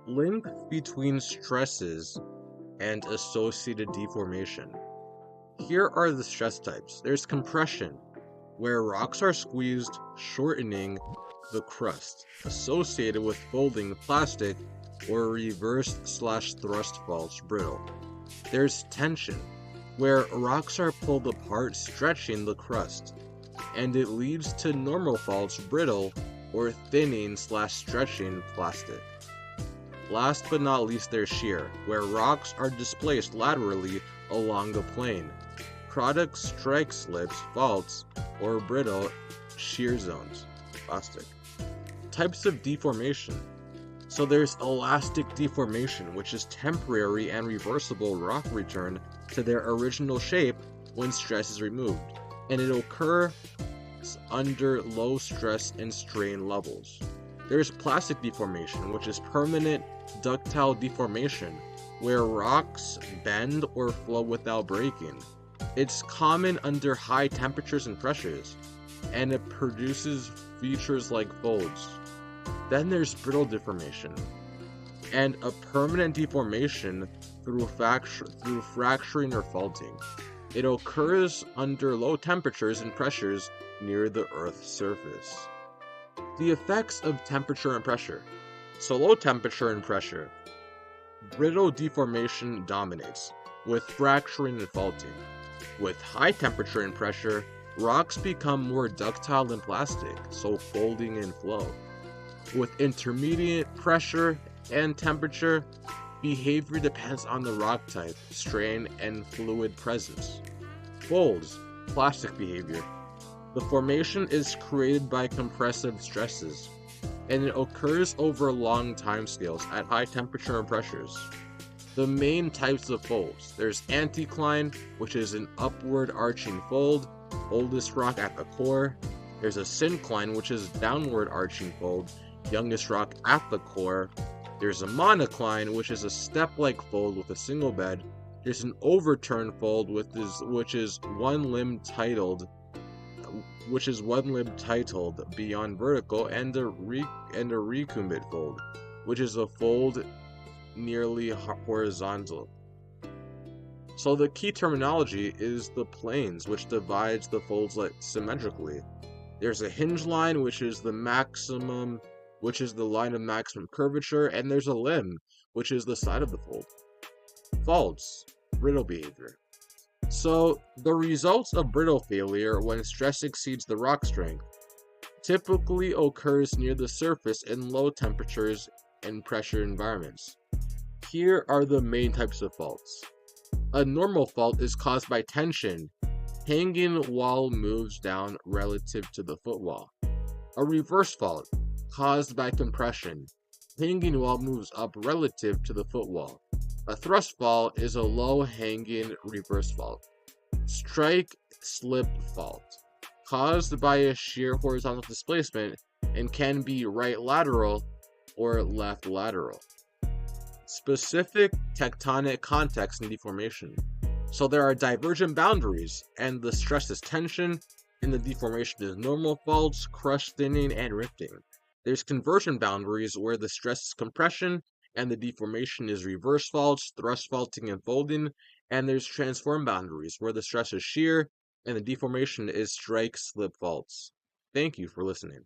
Link between stresses and associated deformation. Here are the stress types. There's compression, where rocks are squeezed, shortening the crust, associated with folding plastic or reverse/thrust faults, brittle. There's tension, where rocks are pulled apart, stretching the crust, and it leads to normal faults, brittle, or thinning/stretching plastic. Last but not least, there's shear, where rocks are displaced laterally along a plane. Product strike slips, faults, or brittle shear zones, plastic. Types of deformation. So there's elastic deformation, which is temporary and reversible rock return to their original shape when stress is removed, and it occurs under low stress and strain levels. There's plastic deformation, which is permanent ductile deformation, where rocks bend or flow without breaking. It's common under high temperatures and pressures, and it produces features like folds. Then there's brittle deformation, and a permanent deformation through fracturing or faulting. It occurs under low temperatures and pressures near the Earth's surface. The effects of temperature and pressure. So low temperature and pressure, brittle deformation dominates, with fracturing and faulting. With high temperature and pressure, rocks become more ductile and plastic, so folding and flow. With intermediate pressure and temperature, behavior depends on the rock type, strain, and fluid presence. Folds, plastic behavior. The formation is created by compressive stresses, and it occurs over long timescales at high temperature and pressures. The main types of folds. There's anticline, which is an upward arching fold, oldest rock at the core. There's a syncline, which is downward arching fold, youngest rock at the core. There's a monocline, which is a step-like fold with a single bed. There's an overturn fold, which is one limb titled beyond vertical, and a recumbent fold, which is a fold nearly horizontal. So the key terminology is the planes, which divides the folds symmetrically. There's a hinge line, which is the line of maximum curvature, and there's a limb, which is the side of the fold. Faults, brittle behavior. So the results of brittle failure when stress exceeds the rock strength typically occurs near the surface in low temperatures and pressure environments. Here are the main types of faults. A normal fault is caused by tension, hanging wall moves down relative to the footwall. A reverse fault, caused by compression, hanging wall moves up relative to the footwall. A thrust fault is a low-hanging reverse fault. Strike slip fault, caused by a shear horizontal displacement and can be right lateral or left lateral. Specific tectonic context and deformation. So there are divergent boundaries, and the stress is tension, and the deformation is normal faults, crush thinning, and rifting. There's conversion boundaries where the stress is compression, and the deformation is reverse faults, thrust faulting, and folding. And there's transform boundaries where the stress is shear, and the deformation is strike slip faults. Thank you for listening.